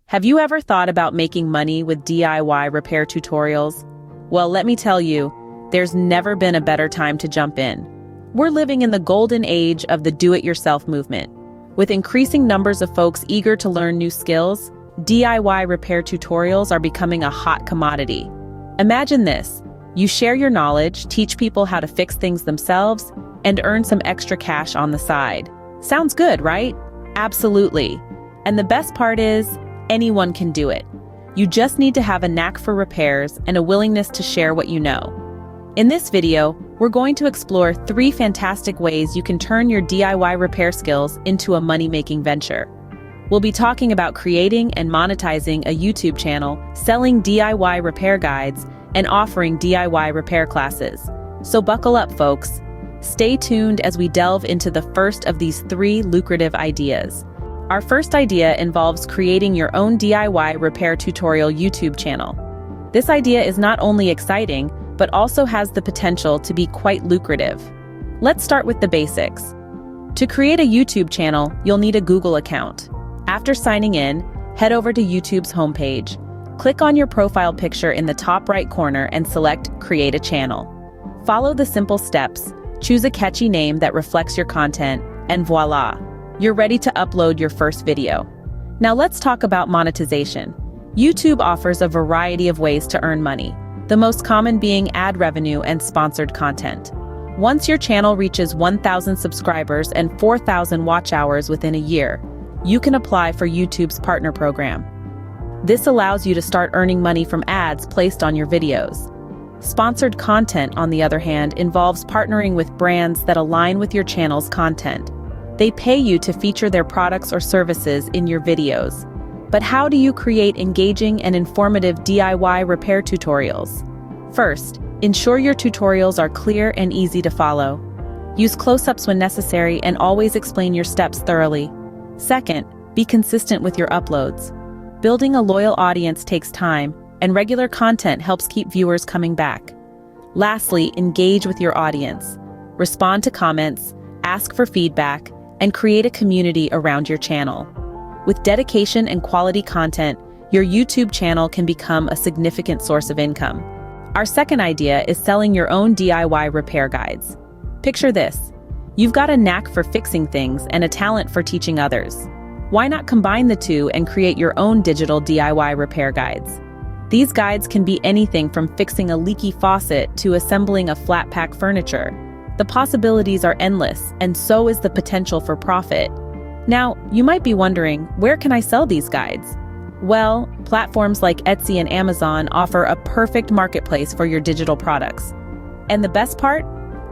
Have you ever thought about making money with DIY repair tutorials? Well, let me tell you, there's never been a better time to jump in. We're living in the golden age of the do-it-yourself movement. With increasing numbers of folks eager to learn new skills, DIY repair tutorials are becoming a hot commodity. Imagine this: you share your knowledge, teach people how to fix things themselves, and earn some extra cash on the side. Sounds good, right? Absolutely. And the best part is, anyone can do it. You just need to have a knack for repairs and a willingness to share what you know. In this video, we're going to explore 3 fantastic ways you can turn your DIY repair skills into a money-making venture. We'll be talking about creating and monetizing a YouTube channel, selling DIY repair guides, and offering DIY repair classes. So buckle up, folks. Stay tuned as we delve into the first of these 3 lucrative ideas. Our first idea involves creating your own DIY repair tutorial YouTube channel. This idea is not only exciting, but also has the potential to be quite lucrative. Let's start with the basics. To create a YouTube channel, you'll need a Google account. After signing in, head over to YouTube's homepage. Click on your profile picture in the top right corner and select Create a Channel. Follow the simple steps, choose a catchy name that reflects your content, and voila! You're ready to upload your first video. Now let's talk about monetization. YouTube offers a variety of ways to earn money, the most common being ad revenue and sponsored content. Once your channel reaches 1,000 subscribers and 4,000 watch hours within a year, you can apply for YouTube's partner program. This allows you to start earning money from ads placed on your videos. Sponsored content, on the other hand, involves partnering with brands that align with your channel's content. They pay you to feature their products or services in your videos. But how do you create engaging and informative DIY repair tutorials? First, ensure your tutorials are clear and easy to follow. Use close-ups when necessary and always explain your steps thoroughly. Second, be consistent with your uploads. Building a loyal audience takes time, and regular content helps keep viewers coming back. Lastly, engage with your audience. Respond to comments, ask for feedback, and create a community around your channel. With dedication and quality content, your YouTube channel can become a significant source of income. Our second idea is selling your own DIY repair guides. Picture this: you've got a knack for fixing things and a talent for teaching others. Why not combine the two and create your own digital DIY repair guides? These guides can be anything from fixing a leaky faucet to assembling a flat-pack furniture. The possibilities are endless, and so is the potential for profit. Now, you might be wondering, where can I sell these guides? Well, platforms like Etsy and Amazon offer a perfect marketplace for your digital products. And the best part?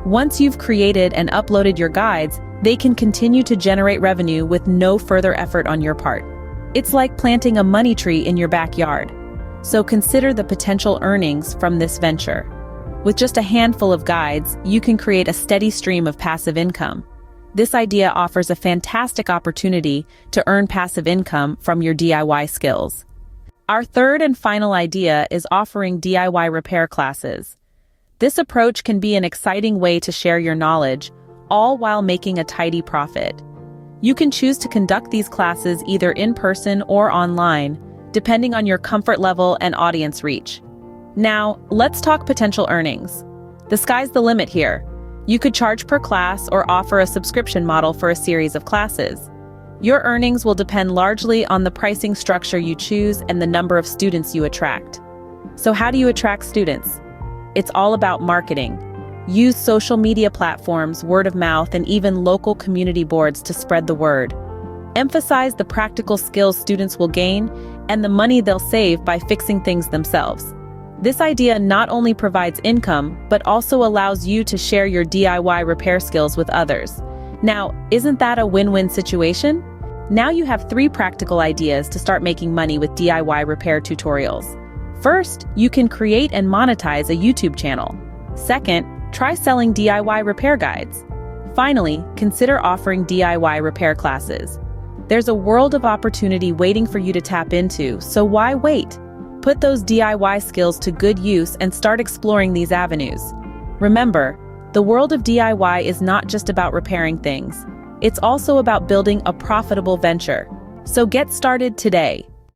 Once you've created and uploaded your guides, they can continue to generate revenue with no further effort on your part. It's like planting a money tree in your backyard. So consider the potential earnings from this venture. With just a handful of guides, you can create a steady stream of passive income. This idea offers a fantastic opportunity to earn passive income from your DIY skills. Our third and final idea is offering DIY repair classes. This approach can be an exciting way to share your knowledge, all while making a tidy profit. You can choose to conduct these classes either in person or online, depending on your comfort level and audience reach. Now, let's talk potential earnings. The sky's the limit here. You could charge per class or offer a subscription model for a series of classes. Your earnings will depend largely on the pricing structure you choose and the number of students you attract. So how do you attract students? It's all about marketing. Use social media platforms, word of mouth, and even local community boards to spread the word. Emphasize the practical skills students will gain and the money they'll save by fixing things themselves. This idea not only provides income, but also allows you to share your DIY repair skills with others. Now, isn't that a win-win situation? Now you have 3 practical ideas to start making money with DIY repair tutorials. First, you can create and monetize a YouTube channel. Second, try selling DIY repair guides. Finally, consider offering DIY repair classes. There's a world of opportunity waiting for you to tap into, so why wait? Put those DIY skills to good use and start exploring these avenues. Remember, the world of DIY is not just about repairing things. It's also about building a profitable venture. So get started today.